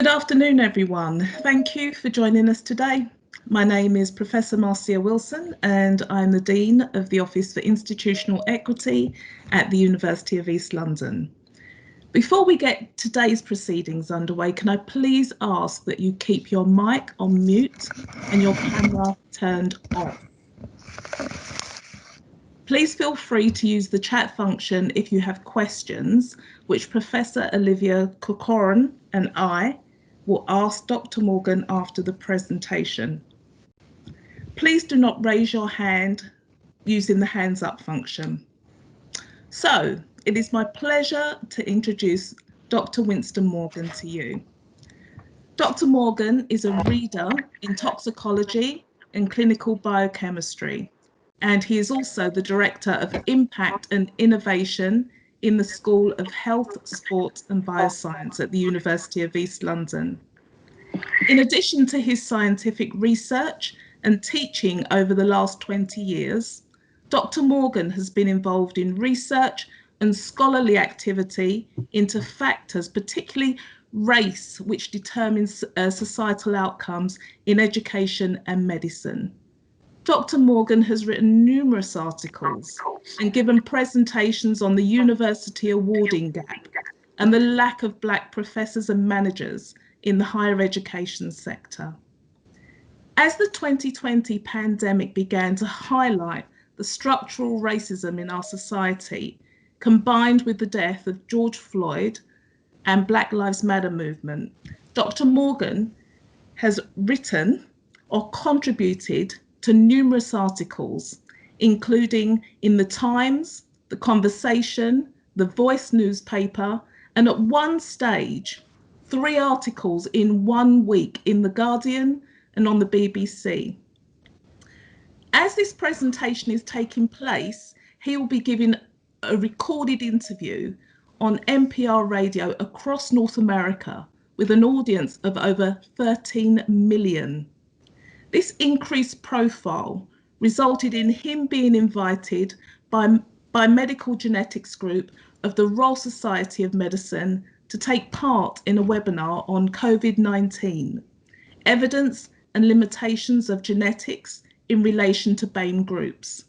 Good afternoon, everyone. Thank you for joining us today. My name is Professor Marcia Wilson, and I'm the Dean of the Office for Institutional Equity at the University of East London. Before we get today's proceedings underway, can I please ask that you keep your mic on mute and your camera turned off? Please feel free to use the chat function if you have questions, which Professor Olivia Corcoran and I will ask Dr. Morgan after the presentation. Please do not raise your hand using the hands up function. So it is my pleasure to introduce Dr. Winston Morgan to you. Dr. Morgan is a reader in toxicology and clinical biochemistry, and he is also the Director of Impact and Innovation in the School of Health, Sport and Bioscience at the University of East London. In addition to his scientific research and teaching over the last 20 years, Dr. Morgan has been involved in research and scholarly activity into factors, particularly race, which determines societal outcomes in education and medicine. Dr. Morgan has written numerous articles and given presentations on the university awarding gap and the lack of Black professors and managers in the higher education sector. As the 2020 pandemic began to highlight the structural racism in our society, combined with the death of George Floyd and Black Lives Matter movement, Dr. Morgan has written or contributed to numerous articles, including in The Times, The Conversation, The Voice newspaper, and at one stage, 3 articles in 1 week in The Guardian and on the BBC. As this presentation is taking place, he will be giving a recorded interview on NPR radio across North America with an audience of over 13 million. This increased profile resulted in him being invited by Medical Genetics Group of the Royal Society of Medicine to take part in a webinar on COVID-19, evidence and limitations of genetics in relation to BAME groups.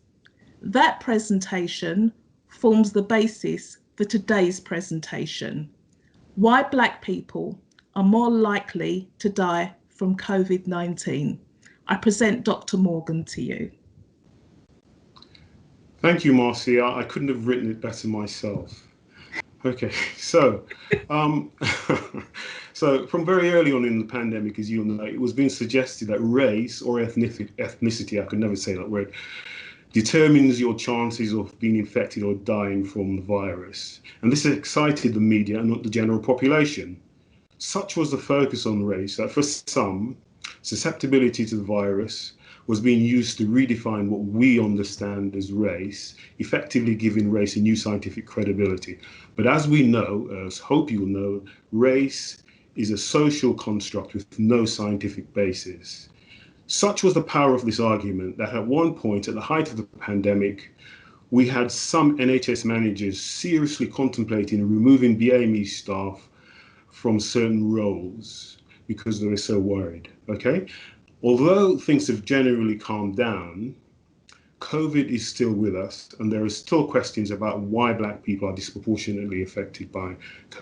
That presentation forms the basis for today's presentation: why Black people are more likely to die from COVID-19. I present Dr. Morgan to you. Thank you, Marcia. I couldn't have written it better myself. Okay, so so from very early on in the pandemic, as you know, it was being suggested that race or ethnicity, I could never say that word, determines your chances of being infected or dying from the virus. And this excited the media and not the general population. Such was the focus on race that for some, susceptibility to the virus was being used to redefine what we understand as race, effectively giving race a new scientific credibility. But as we know, as hope you'll know, race is a social construct with no scientific basis. Such was the power of this argument that at one point, at the height of the pandemic, we had some NHS managers seriously contemplating removing BAME staff from certain roles because they were so worried, okay? Although things have generally calmed down, COVID is still with us, and there are still questions about why Black people are disproportionately affected by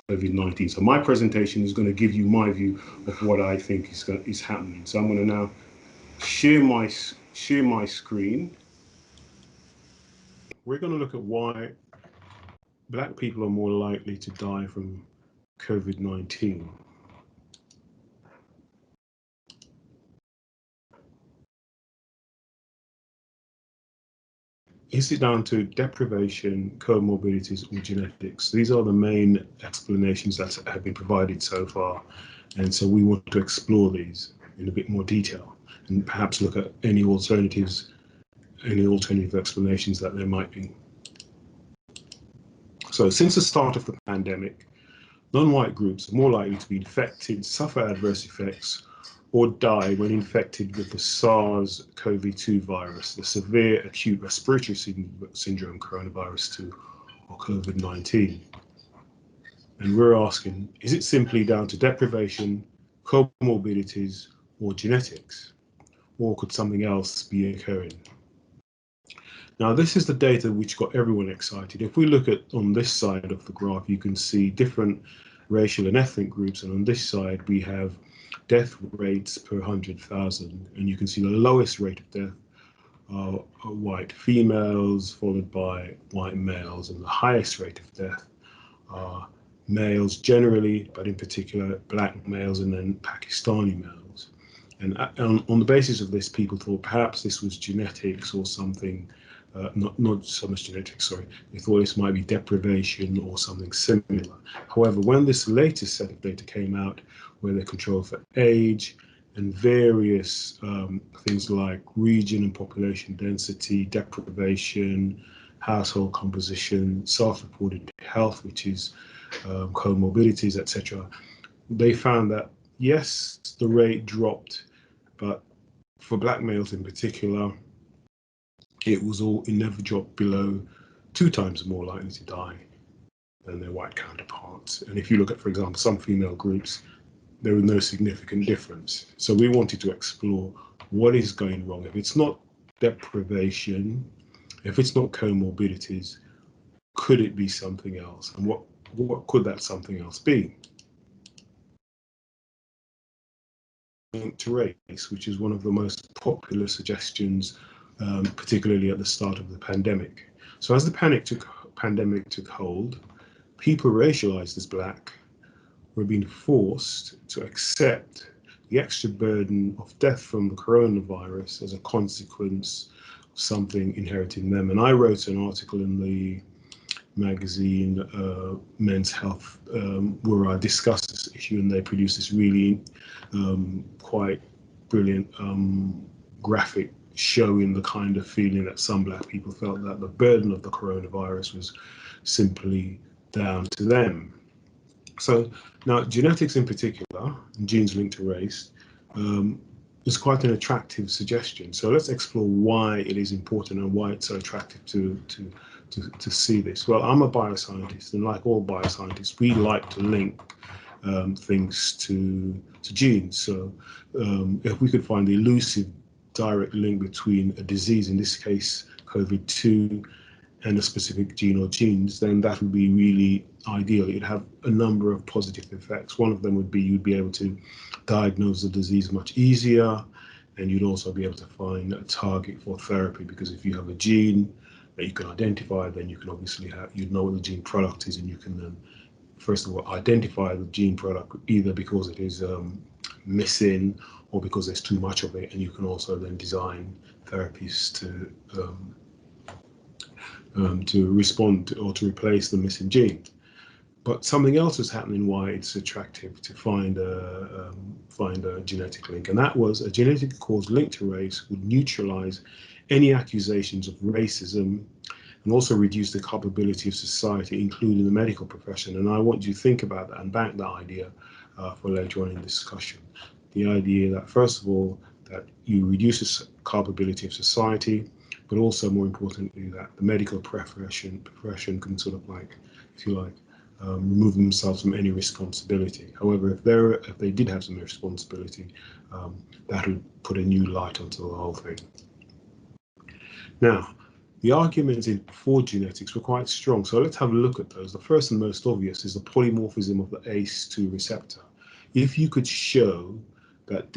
COVID-19. So my presentation is going to give you my view of what I think is happening. So I'm going to now share my screen. We're going to look at why Black people are more likely to die from COVID-19. Is it down to deprivation, comorbidities, or genetics? These are the main explanations that have been provided so far. And so we want to explore these in a bit more detail and perhaps look at any alternative explanations that there might be. So since the start of the pandemic, non-white groups are more likely to be infected, suffer adverse effects, or die when infected with the SARS-CoV-2 virus, the severe acute respiratory syndrome coronavirus 2, or COVID-19. And we're asking, is it simply down to deprivation, comorbidities, or genetics? Or could something else be occurring? Now, this is the data which got everyone excited. If we look at on this side of the graph, you can see different racial and ethnic groups, and on this side we have death rates per 100,000, and you can see the lowest rate of death are white females, followed by white males, and the highest rate of death are males generally, but in particular black males and then Pakistani males. And on the basis of this, people thought perhaps this was genetics or something, not so much genetics, sorry. They thought this might be deprivation or something similar. However, when this latest set of data came out, where they controlled for age and various things like region and population density, deprivation, household composition, self-reported health, which is comorbidities, etc., they found that yes, the rate dropped, but for black males in particular, it never dropped below 2 times more likely to die than their white counterparts. And if you look at, for example, some female groups, there was no significant difference. So we wanted to explore what is going wrong. If it's not deprivation, if it's not comorbidities, could it be something else? And what could that something else be? To race, which is one of the most popular suggestions, particularly at the start of the pandemic. So as the pandemic took hold, people racialized as black were being forced to accept the extra burden of death from the coronavirus as a consequence of something inheriting them. And I wrote an article in the magazine Men's Health where I discussed this issue, and they produced this really quite brilliant graphic showing the kind of feeling that some black people felt, that the burden of the coronavirus was simply down to them. So now genetics in particular, and genes linked to race, is quite an attractive suggestion. So let's explore why it is important and why it's so attractive to see this. Well, I'm a bioscientist, and like all bioscientists, we like to link things to genes. So if we could find the elusive direct link between a disease, in this case COVID-2, and a specific gene or genes, then that would be really ideal. It'd have a number of positive effects. One of them would be you'd be able to diagnose the disease much easier, and you'd also be able to find a target for therapy, because if you have a gene that you can identify, then you can obviously you'd know what the gene product is, and you can then first of all identify the gene product either because it is missing or because there's too much of it, and you can also then design therapies to respond to, or to replace the missing gene. But something else is happening why it's attractive to find a genetic link, and that was a genetic cause linked to race would neutralize any accusations of racism and also reduce the culpability of society, including the medical profession. And I want you to think about that and back that idea for later on in discussion. The idea that, first of all, that you reduce the culpability of society, but also more importantly that the medical profession can sort of like, if you like, remove themselves from any responsibility. However, if they did have some responsibility, that would put a new light onto the whole thing. Now, the arguments for genetics were quite strong, so let's have a look at those. The first and most obvious is the polymorphism of the ACE2 receptor. If you could show that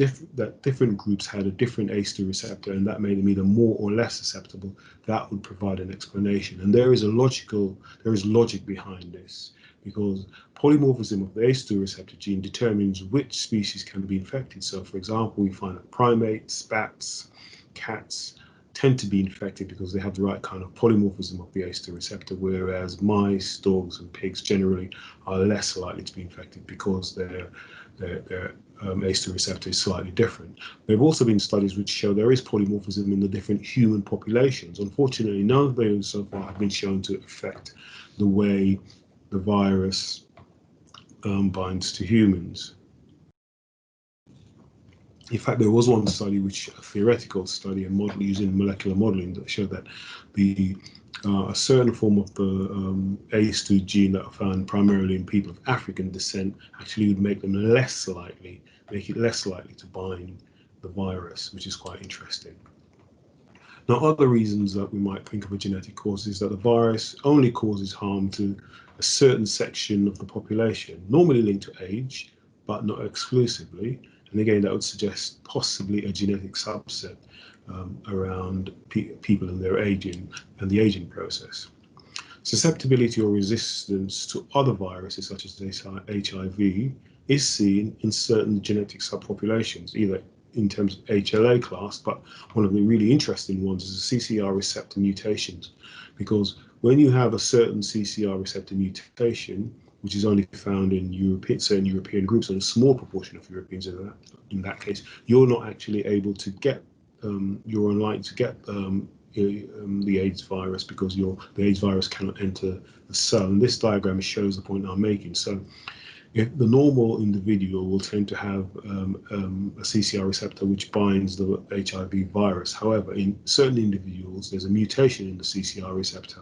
different groups had a different ACE2 receptor and that made them either more or less susceptible, that would provide an explanation. And there is logic behind this, because polymorphism of the ACE2 receptor gene determines which species can be infected. So for example, we find that primates, bats, cats tend to be infected because they have the right kind of polymorphism of the ACE2 receptor, whereas mice, dogs and pigs generally are less likely to be infected because their ACE2 receptor is slightly different. There have also been studies which show there is polymorphism in the different human populations. Unfortunately, none of those so far have been shown to affect the way the virus binds to humans. In fact, there was one study, a theoretical study, a model using molecular modeling, that showed that a certain form of the ACE2 gene that are found primarily in people of African descent actually would make them less likely make it less likely to bind the virus, which is quite interesting. Now, other reasons that we might think of a genetic cause is that the virus only causes harm to a certain section of the population, normally linked to age, but not exclusively. And again, that would suggest possibly a genetic subset around people and their aging and the aging process. Susceptibility or resistance to other viruses such as HIV is seen in certain genetic subpopulations, either in terms of HLA class, but one of the really interesting ones is the CCR receptor mutations, because when you have a certain CCR receptor mutation, which is only found in certain European groups, and a small proportion of Europeans in that case, you're not actually able to get, you're unlikely to get the AIDS virus, because the AIDS virus cannot enter the cell. And this diagram shows the point I'm making. So if the normal individual will tend to have a CCR receptor which binds the HIV virus. However, in certain individuals, there's a mutation in the CCR receptor,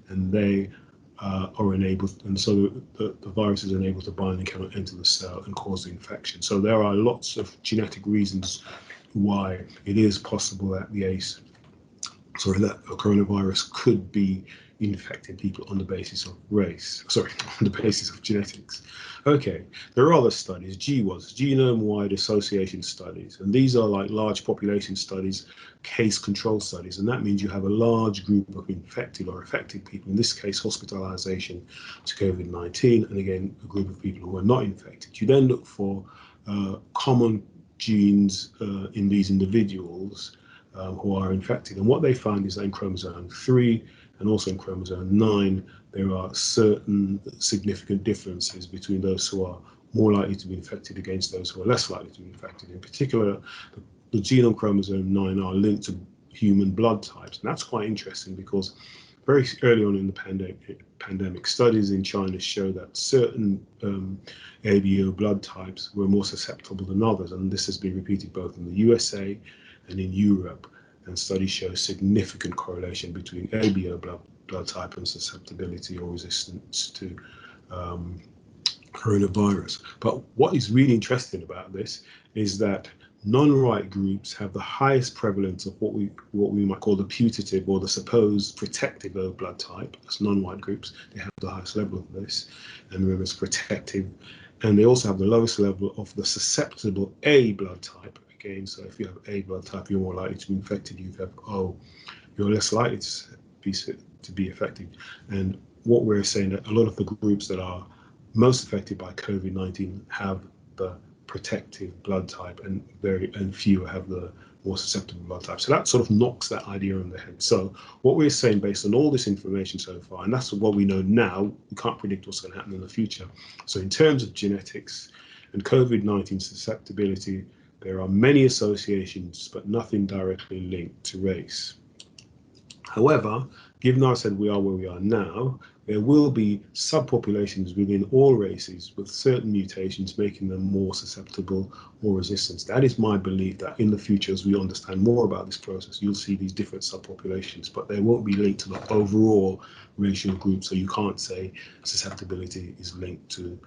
and they are unable, and so the virus is unable to bind and cannot enter the cell and cause the infection. So there are lots of genetic reasons why it is possible that that a coronavirus could be infecting people on the basis of race, on the basis of genetics. Okay, there are other studies, GWAS, genome-wide association studies, and these are like large population studies, case control studies, and that means you have a large group of infected or affected people, in this case hospitalization to COVID-19, and again a group of people who are not infected. You then look for common genes in these individuals who are infected. And what they found is that in chromosome 3 and also in chromosome 9, there are certain significant differences between those who are more likely to be infected against those who are less likely to be infected. In particular, the gene on chromosome 9 are linked to human blood types. And that's quite interesting because very early on in the pandemic, studies in China show that certain ABO blood types were more susceptible than others. And this has been repeated both in the USA and in Europe, and studies show significant correlation between ABO blood type and susceptibility or resistance to coronavirus. But what is really interesting about this is that non-white groups have the highest prevalence of what we might call the putative or the supposed protective O blood type. That's non-white groups. They have the highest level of this, and remember it's protective. And they also have the lowest level of the susceptible A blood type. Again, so if you have A blood type, you're more likely to be infected. If you have O, you're less likely to be affected. And what we're saying that a lot of the groups that are most affected by COVID-19 have the protective blood type, and fewer have the more susceptible blood type. So that sort of knocks that idea on the head. So what we're saying based on all this information so far, and that's what we know now, we can't predict what's going to happen in the future. So in terms of genetics and COVID-19 susceptibility, there are many associations, but nothing directly linked to race. However, given I said we are where we are now, there will be subpopulations within all races with certain mutations making them more susceptible or resistant. That is my belief, that in the future, as we understand more about this process, you'll see these different subpopulations, but they won't be linked to the overall racial group. So you can't say susceptibility is linked to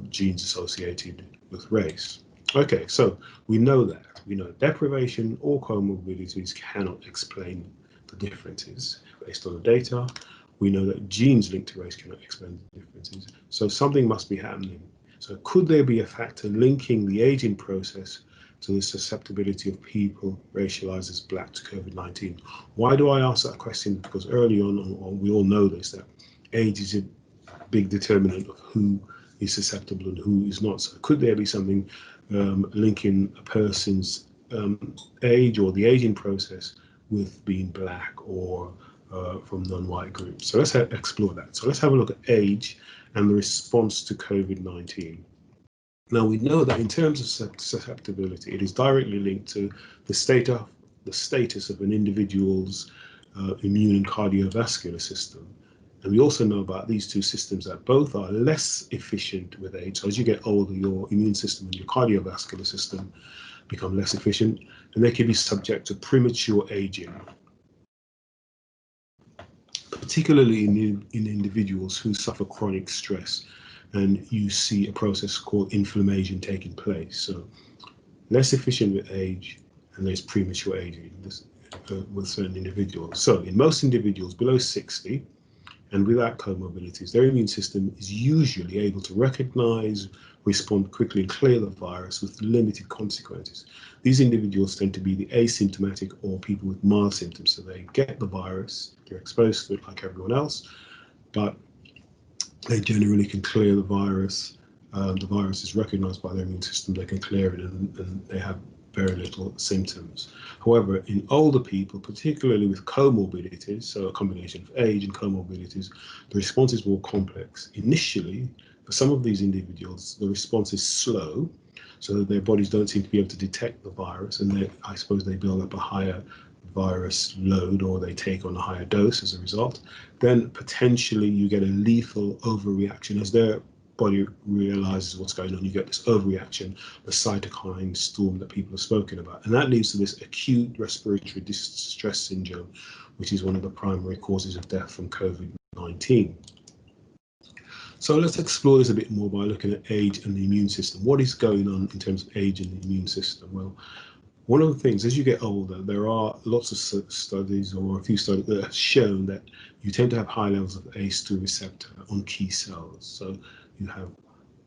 genes associated with race. Okay, so we know that. We know deprivation or comorbidities cannot explain the differences based on the data. We know that genes linked to race cannot explain the differences. So something must be happening. So could there be a factor linking the aging process to the susceptibility of people racialized as black to COVID-19? Why do I ask that question? Because early on, we all know this, that age is a big determinant of who is susceptible and who is not. So could there be something linking a person's age or the aging process with being black or from non-white groups? So let's explore that. So let's have a look at age and the response to COVID-19. Now we know that in terms of susceptibility, it is directly linked to the status of an individual's immune and cardiovascular system. And we also know about these two systems that both are less efficient with age. So as you get older, your immune system and your cardiovascular system become less efficient, and they can be subject to premature aging, particularly in individuals who suffer chronic stress. and you see a process called inflammaging taking place. So less efficient with age, and there's premature aging with certain individuals. So in most individuals below 60 and without comorbidities, their immune system is usually able to recognize, respond quickly, and clear the virus with limited consequences. These individuals tend to be the asymptomatic or people with mild symptoms. So they get the virus, they're exposed to it like everyone else, but they generally can clear the virus. The virus is recognized by their immune system, they can clear it, and they have very little symptoms. However, in older people, particularly with comorbidities, so a combination of age and comorbidities, the response is more complex. Initially, for some of these individuals, the response is slow, so that their bodies don't seem to be able to detect the virus, and I suppose they build up a higher virus load, or they take on a higher dose as a result. Then potentially you get a lethal overreaction as their body realizes what's going on. You get this overreaction, the cytokine storm that people have spoken about, and that leads to this acute respiratory distress syndrome, which is one of the primary causes of death from COVID-19. So let's explore this a bit more by looking at age and the immune system. What is going on in terms of age and the immune system? Well, one of the things, as you get older, there are lots of studies, or a few studies that have shown that you tend to have high levels of ACE2 receptor on key cells. So you have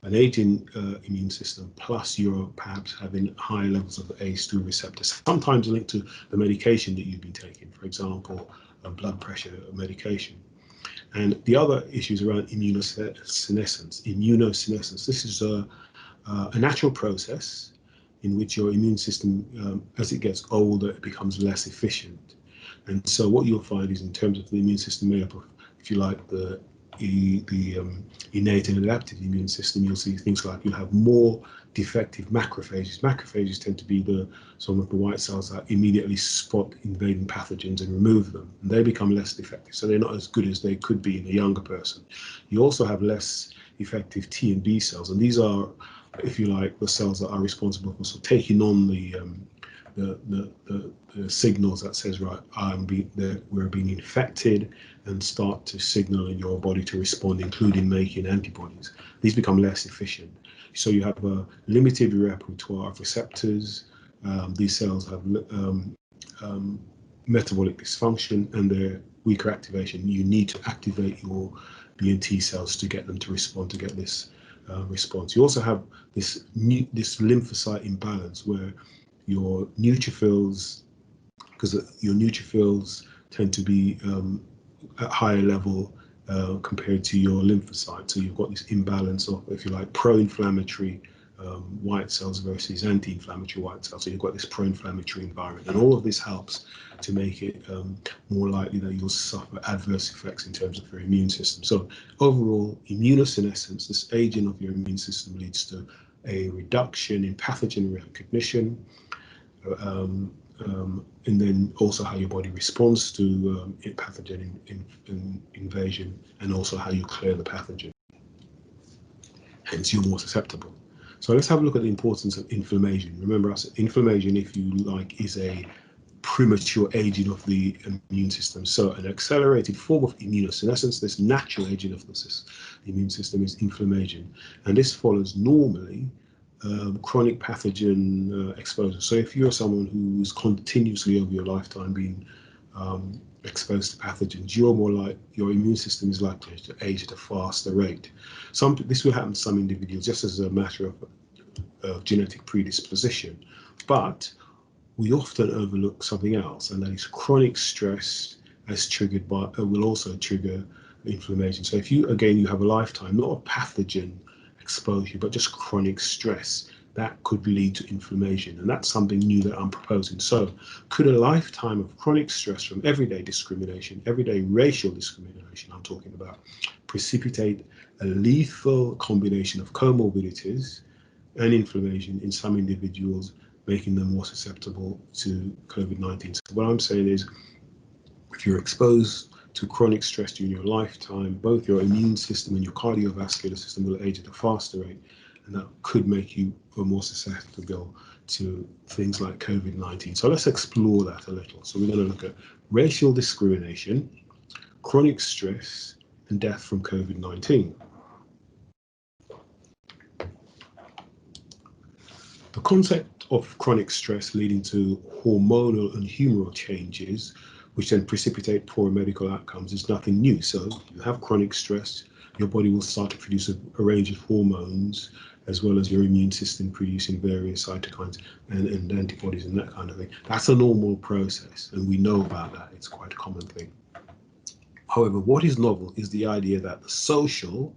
an aging immune system, plus you're perhaps having high levels of ACE2 receptors, sometimes linked to the medication that you've been taking, for example, a blood pressure medication. And the other issues around immunosenescence. This is a natural process in which your immune system, as it gets older, it becomes less efficient. And so what you'll find is, in terms of the immune system made up of, if you like, the innate and adaptive immune system, you'll see things like you'll have more defective macrophages. Macrophages tend to be some of the white cells that immediately spot invading pathogens and remove them. And they become less effective, so they're not as good as they could be in a younger person. You also have less effective T and B cells, and these are, if you like, the cells that are responsible for taking on the signals that says, right, we're being infected, and start to signal in your body to respond, including making antibodies. These become less efficient. So you have a limited repertoire of receptors. These cells have metabolic dysfunction, and their weaker activation. You need to activate your B and T cells to get them to respond, to get this response. You also have this lymphocyte imbalance, where your neutrophils, because your neutrophils tend to be at higher level compared to your lymphocytes. So you've got this imbalance of, if you like, pro-inflammatory white cells versus anti-inflammatory white cells. So you've got this pro-inflammatory environment, and all of this helps to make it more likely that you'll suffer adverse effects in terms of your immune system. So overall, immunosenescence, this aging of your immune system, leads to a reduction in pathogen recognition, and then also how your body responds to pathogen invasion, and also how you clear the pathogen. Hence, you're more susceptible. So let's have a look at the importance of inflammation. Remember, inflammation, if you like, is a premature aging of the immune system. So an accelerated form of immunosenescence, this natural aging of the immune system, is inflammation. And this follows normally chronic pathogen exposure. So if you're someone who's continuously over your lifetime being exposed to pathogens, your immune system is likely to age at a faster rate. This will happen to some individuals just as a matter of genetic predisposition, but we often overlook something else, and that is chronic stress as triggered by will also trigger inflammation. So if you have a lifetime, not a pathogen exposure, but just chronic stress, that could lead to inflammation, and that's something new that I'm proposing. So could a lifetime of chronic stress from everyday discrimination, everyday racial discrimination I'm talking about, precipitate a lethal combination of comorbidities and inflammation in some individuals, making them more susceptible to COVID-19? So what I'm saying is, if you're exposed to chronic stress during your lifetime, both your immune system and your cardiovascular system will age at a faster rate, and that could make you more susceptible to things like COVID-19. So let's explore that a little. So we're going to look at racial discrimination, chronic stress, and death from COVID-19. The concept of chronic stress leading to hormonal and humoral changes, which then precipitate poor medical outcomes, is nothing new. So you have chronic stress, your body will start to produce a range of hormones, as well as your immune system producing various cytokines and antibodies and that kind of thing. That's a normal process, and we know about that. It's quite a common thing. However, what is novel is the idea that the social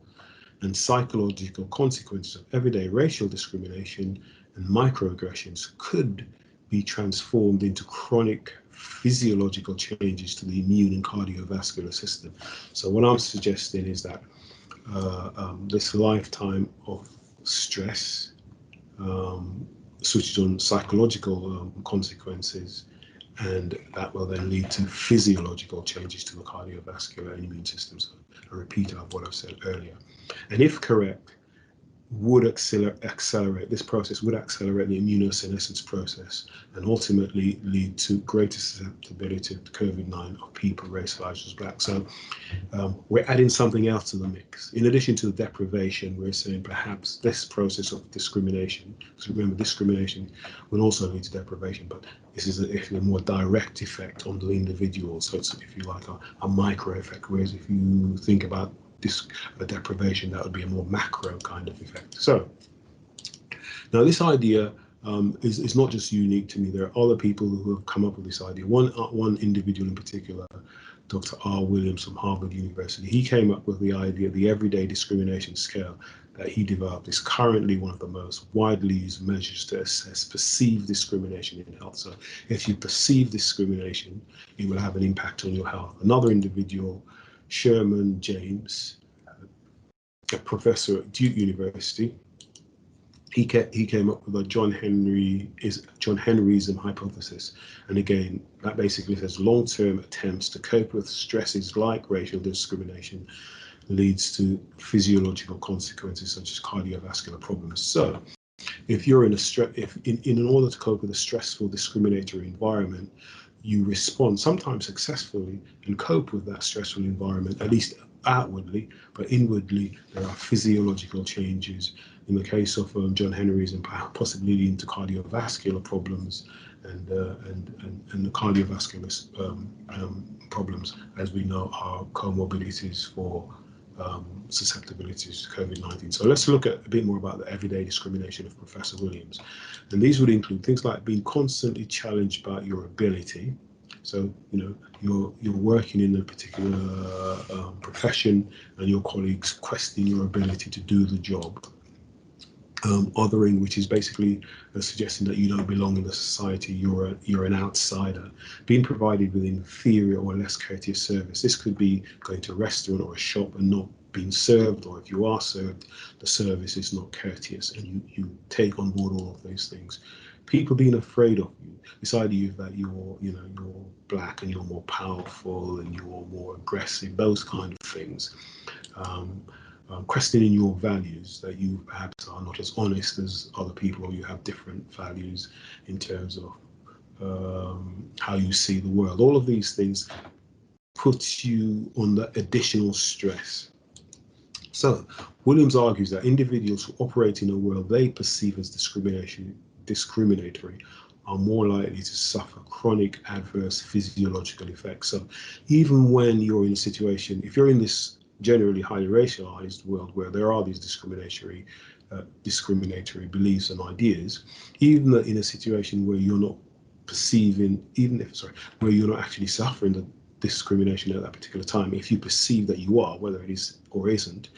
and psychological consequences of everyday racial discrimination and microaggressions could be transformed into chronic physiological changes to the immune and cardiovascular system. So what I'm suggesting is that this lifetime of stress switches on psychological consequences, and that will then lead to physiological changes to the cardiovascular and immune systems. A repeat of what I've said earlier. And if correct, would accelerate this process, would accelerate the immunosenescence process, and ultimately lead to greater susceptibility to COVID-19 of people racialized as black. So we're adding something else to the mix. In addition to the deprivation, we're saying perhaps this process of discrimination, because remember, discrimination will also lead to deprivation, but this is a more direct effect on the individual. So it's, if you like, a micro effect, whereas if you think about a deprivation, that would be a more macro kind of effect. So now this idea is not just unique to me. There are other people who have come up with this idea. One individual in particular, Dr. R. Williams from Harvard University, he came up with the idea, the everyday discrimination scale that he developed is currently one of the most widely used measures to assess perceived discrimination in health. So if you perceive discrimination, it will have an impact on your health. Another individual, Sherman James, a professor at Duke University, he came up with a John Henryism hypothesis. And again, that basically says long-term attempts to cope with stresses like racial discrimination leads to physiological consequences such as cardiovascular problems. So if you're in in order to cope with a stressful discriminatory environment, you respond sometimes successfully and cope with that stressful environment, at least outwardly, but inwardly there are physiological changes. In the case of John Henryism, possibly leading to cardiovascular problems and the cardiovascular problems, as we know, are comorbidities for susceptibilities to COVID-19. So let's look at a bit more about the everyday discrimination of Professor Williams. And these would include things like being constantly challenged about your ability. So, you know, you're working in a particular profession and your colleagues question your ability to do the job. Othering, which is basically suggesting that you don't belong in the society, you're an outsider. Being provided with inferior or less courteous service. This could be going to a restaurant or a shop and not being served, or if you are served, the service is not courteous, and you take on board all of those things. People being afraid of you. This idea that you're black and you're more powerful and you're more aggressive, those kind of things. Questioning your values, that you perhaps are not as honest as other people, or you have different values in terms of how you see the world. All of these things put you under additional stress. So Williams argues that individuals who operate in a world they perceive as discriminatory are more likely to suffer chronic adverse physiological effects. So even when you're in a situation, if you're in this generally highly racialized world where there are these discriminatory beliefs and ideas, even in a situation where you're not perceiving, where you're not actually suffering the discrimination at that particular time, if you perceive that you are, whether it is or isn't,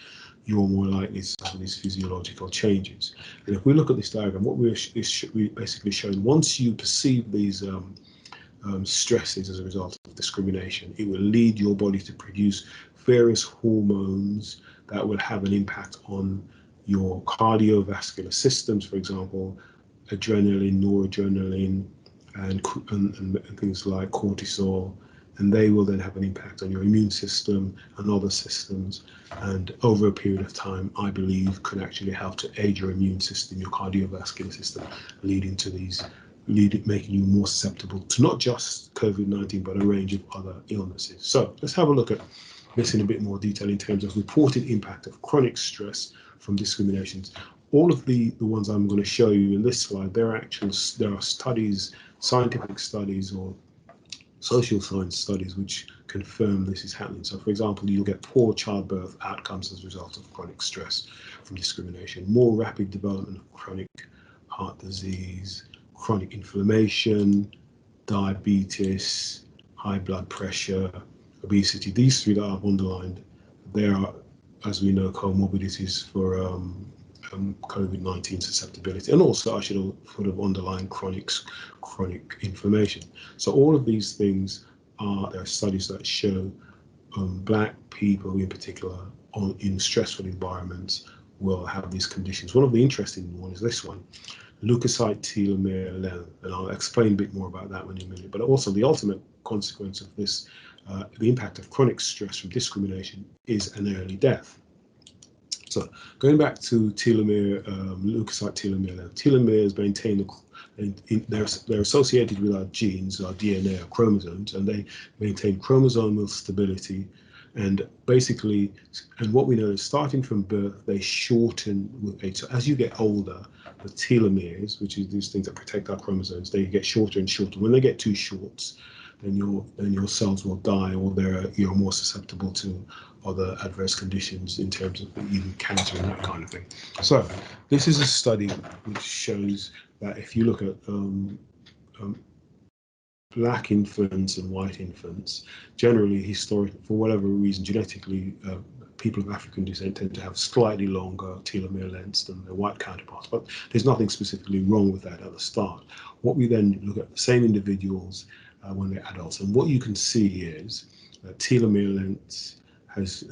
you're more likely to have these physiological changes. And if we look at this diagram, what we're basically showing, once you perceive these stresses as a result of discrimination, it will lead your body to produce various hormones that will have an impact on your cardiovascular systems, for example, adrenaline, noradrenaline, and things like cortisol, and they will then have an impact on your immune system and other systems, and over a period of time, I believe, can actually help to aid your immune system, your cardiovascular system, leading to making you more susceptible to not just COVID-19, but a range of other illnesses. So let's have a look at this in a bit more detail in terms of reported impact of chronic stress from discriminations all of the ones I'm going to show you in this slide, there are studies, scientific studies or social science studies which confirm this is happening. So for example, you'll get poor childbirth outcomes as a result of chronic stress from discrimination, more rapid development of chronic heart disease, chronic inflammation, diabetes, high blood pressure, obesity. These three that I've underlined, they are, as we know, comorbidities for COVID-19 susceptibility, and also I should sort of underline chronic inflammation. So all of these things there are studies that show Black people in particular in stressful environments will have these conditions. One of the interesting ones is this one, leukocyte telomere length, and I'll explain a bit more about that in a minute. But also the ultimate consequence of this, the impact of chronic stress from discrimination is an early death. So going back to telomere, leukocyte telomere length, telomeres maintain they're associated with our genes, our DNA, our chromosomes, and they maintain chromosomal stability. And basically, and what we know is starting from birth, they shorten with age. So as you get older, the telomeres, which is these things that protect our chromosomes, they get shorter and shorter. When they get too short, then your cells will die, or you're more susceptible to other adverse conditions in terms of even cancer and that kind of thing. So this is a study which shows that if you look at Black infants and white infants, generally, historically, for whatever reason, genetically, people of African descent tend to have slightly longer telomere lengths than their white counterparts, but there's nothing specifically wrong with that at the start. What we then look at the same individuals when they're adults, and what you can see is that telomere lengths has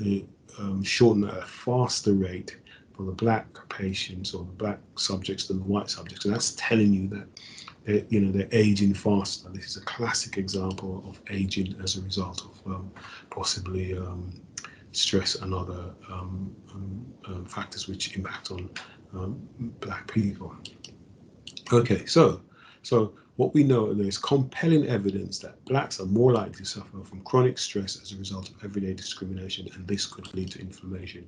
shortened at a faster rate for the Black patients or the Black subjects than the white subjects, and that's telling you that they're aging faster. This is a classic example of aging as a result of possibly stress and other factors which impact on Black people. Okay, so what we know, there's compelling evidence that Blacks are more likely to suffer from chronic stress as a result of everyday discrimination, and this could lead to inflammation.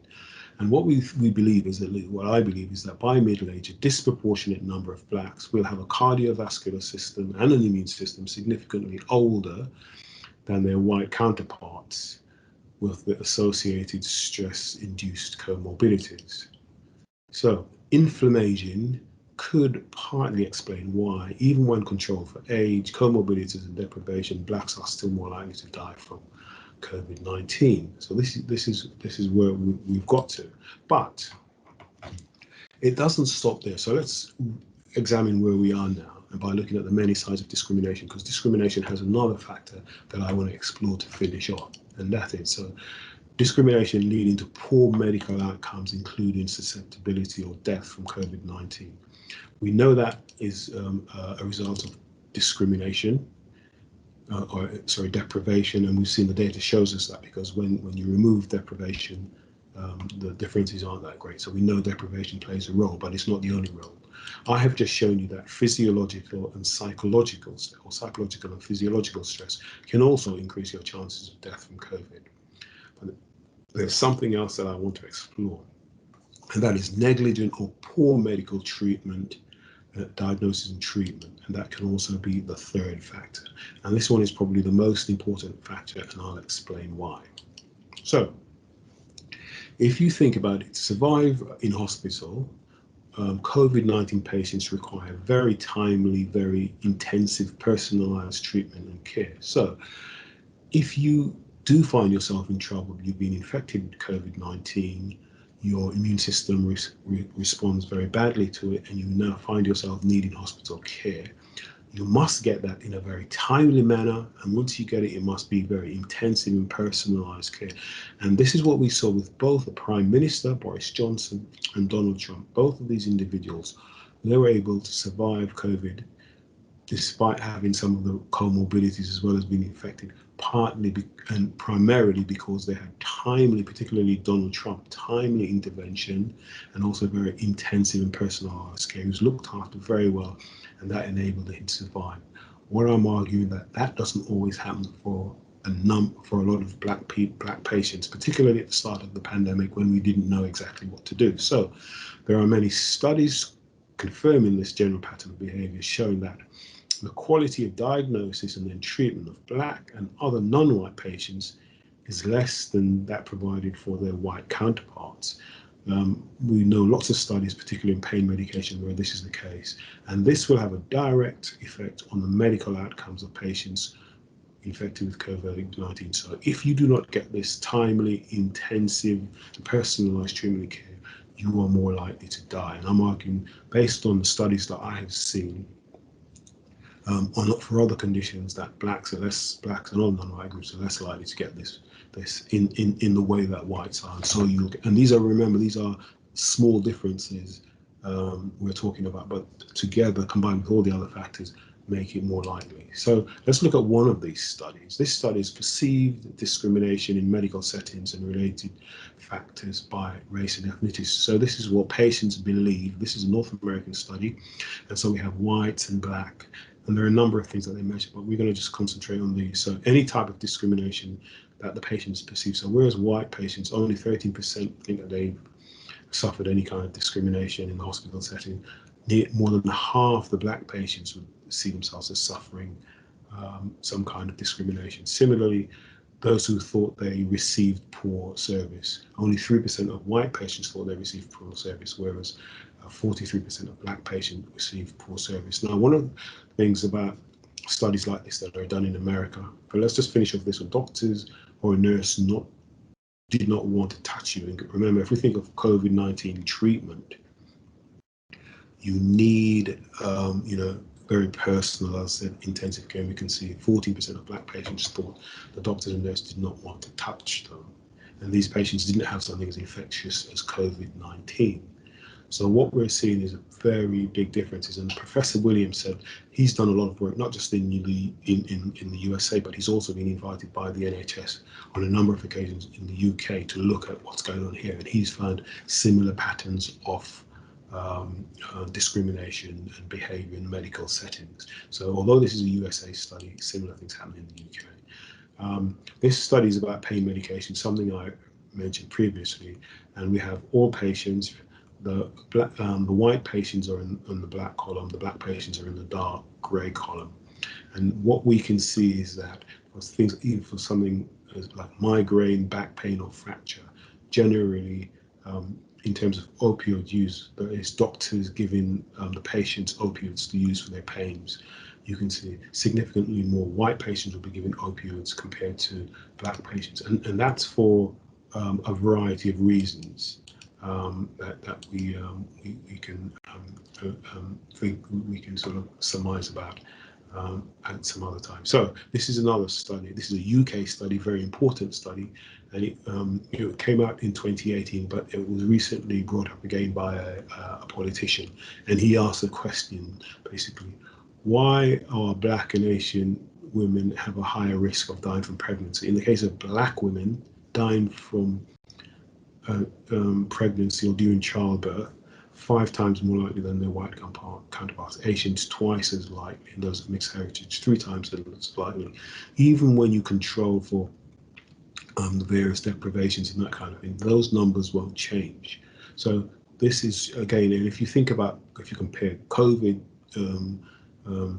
And what we believe is that, what I believe is that by middle age, a disproportionate number of Blacks will have a cardiovascular system and an immune system significantly older than their white counterparts, with the associated stress-induced comorbidities. So inflammaging could partly explain why, even when controlled for age, comorbidities and deprivation, Blacks are still more likely to die from COVID-19. So this is where we've got to, but it doesn't stop there. So let's examine where we are now, and by looking at the many sides of discrimination, because discrimination has another factor that I want to explore to finish on, and that is discrimination leading to poor medical outcomes, including susceptibility or death from COVID-19. We know that is a result of discrimination, deprivation, and we've seen the data shows us that, because when you remove deprivation, the differences aren't that great. So we know deprivation plays a role, but it's not the only role. I have just shown you that physiological and psychological, or psychological and physiological stress can also increase your chances of death from COVID. But there's something else that I want to explore, and that is negligent or poor medical treatment, diagnosis and treatment, and that can also be the third factor. And this one is probably the most important factor, and I'll explain why. So, if you think about it, to survive in hospital, COVID-19 patients require very timely, very intensive, personalized treatment and care. So, if you do find yourself in trouble, you've been infected with COVID-19, your immune system responds very badly to it, and you now find yourself needing hospital care, you must get that in a very timely manner, and once you get it, it must be very intensive and personalized care. And this is what we saw with both the Prime Minister, Boris Johnson, and Donald Trump. Both of these individuals, they were able to survive COVID despite having some of the comorbidities as well as being infected, partly and primarily because they had timely, particularly Donald Trump, timely intervention, and also very intensive and personalized care. He was looked after very well, and that enabled him to survive. What I'm arguing that doesn't always happen for for a lot of black patients, particularly at the start of the pandemic when we didn't know exactly what to do. So there are many studies confirming this general pattern of behavior, showing that the quality of diagnosis and then treatment of black and other non-white patients is less than that provided for their white counterparts. We know lots of studies, particularly in pain medication, where this is the case, and this will have a direct effect on the medical outcomes of patients infected with COVID-19. So if you do not get this timely, intensive, personalized treatment care, you are more likely to die. And I'm arguing, based on the studies that I have seen, for other conditions, that blacks and all non-white groups are less likely to get this in the way that whites are. And so remember, these are small differences we're talking about, but together, combined with all the other factors, make it more likely. So let's look at one of these studies. This study is perceived discrimination in medical settings and related factors by race and ethnicity. So this is what patients believe. This is a North American study, and so we have whites and black, and there are a number of things that they measure, but we're going to just concentrate on these. So any type of discrimination that the patients perceive. So whereas white patients, only 13% think that they've suffered any kind of discrimination in the hospital setting, more than half the black patients would see themselves as suffering some kind of discrimination. Similarly, those who thought they received poor service, only 3% of white patients thought they received poor service, whereas 43% of black patients received poor service. Now, one of the things about studies like this that are done in America, but let's just finish off this with doctors or a nurse did not want to touch you. And remember, if we think of COVID-19 treatment, you need, very personalized intensive care. We can see 14% of black patients thought the doctors and nurses did not want to touch them. And these patients didn't have something as infectious as COVID-19. So what we're seeing is a very big differences. And Professor Williams said he's done a lot of work, not just in the USA, but he's also been invited by the NHS on a number of occasions in the UK to look at what's going on here. And he's found similar patterns of discrimination and behaviour in medical settings. So although this is a USA study, similar things happen in the UK. This study is about pain medication, something I mentioned previously, and we have all patients. The white patients are in the black column, the black patients are in the dark grey column. And what we can see is that for things, even for something like migraine, back pain or fracture, generally in terms of opioid use, there is doctors giving the patients opioids to use for their pains. You can see significantly more white patients will be given opioids compared to black patients. And that's for a variety of reasons. That we can think we can sort of surmise about at some other time. So this is another study. This is a UK study, very important study, and it came out in 2018, but it was recently brought up again by a politician, and he asked a question basically: why are black and Asian women have a higher risk of dying from pregnancy? In the case of black women, dying from pregnancy or during childbirth, 5 times more likely than their white counterparts. Asians twice as likely, and those of mixed heritage 3 times as likely. Even when you control for the various deprivations and that kind of thing, those numbers won't change. So this is, again, and if you compare COVID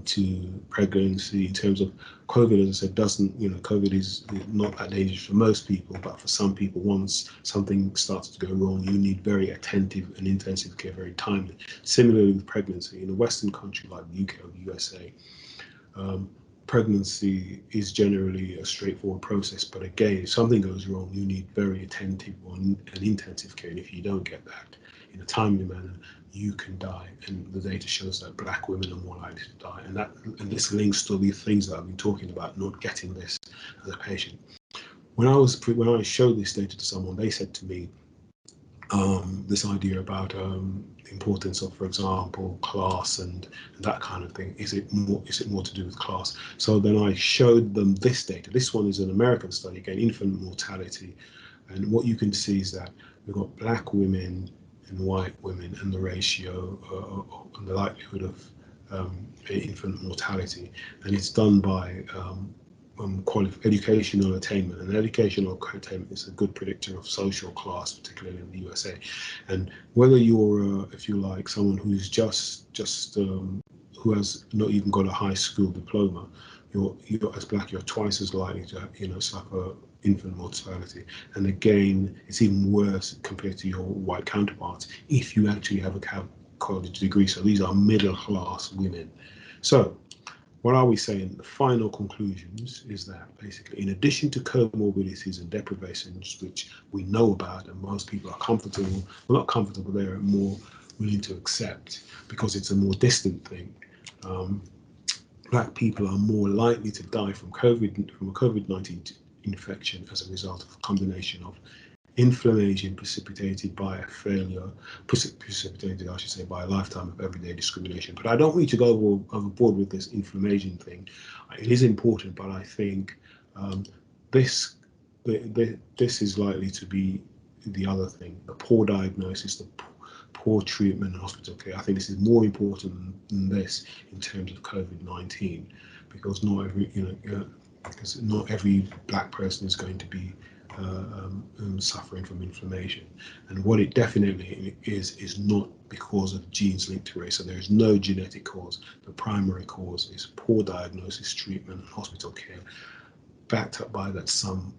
to pregnancy, in terms of COVID, as I said, COVID is not that dangerous for most people, but for some people, once something starts to go wrong, you need very attentive and intensive care, very timely. Similarly with pregnancy, in a Western country like the UK or the USA, pregnancy is generally a straightforward process, but again, if something goes wrong, you need very attentive and intensive care, and if you don't get that in a timely manner, you can die. And the data shows that black women are more likely to die, and this links to the things that I've been talking about, not getting this as a patient. When I showed this data to someone, they said to me, this idea about the importance of, for example, class and that kind of thing. Is it more to do with class? So then I showed them this data. This one is an American study, again, infant mortality. And what you can see is that we've got black women and white women, and the ratio and the likelihood of infant mortality. And it's done by educational attainment, and educational attainment is a good predictor of social class, particularly in the USA. And whether you're, if you like, someone who's who has not even got a high school diploma, you're as black, you're twice as likely to suffer infant mortality. And again, it's even worse compared to your white counterparts if you actually have a college degree. So these are middle class women. So what are we saying? The final conclusions is that basically, in addition to comorbidities and deprivations, which we know about and most people are comfortable, well, not comfortable, they're more willing to accept because it's a more distant thing. Black people are more likely to die from a COVID-19 infection as a result of a combination of inflammaging precipitated by a failure, precipitated, I should say, by a lifetime of everyday discrimination. But I don't need to go overboard with this inflammaging thing. It is important, but I think this is likely to be the other thing: the poor diagnosis, the poor treatment and hospital care. I think this is more important than this in terms of COVID-19, because not every black person is going to be suffering from inflammation. And what it definitely is not because of genes linked to race. So there is no genetic cause. The primary cause is poor diagnosis, treatment, and hospital care, backed up by that some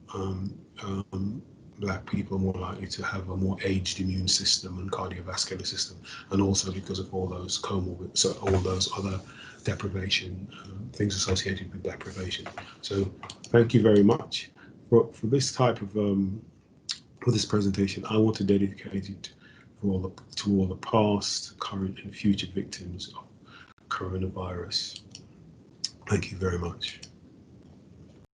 black people are more likely to have a more aged immune system and cardiovascular system, and also because of all those comorbid, so all those other deprivation, things associated with deprivation. So thank you very much for this type of for this presentation. I want to dedicate it to all the past, current, and future victims of coronavirus. Thank you very much.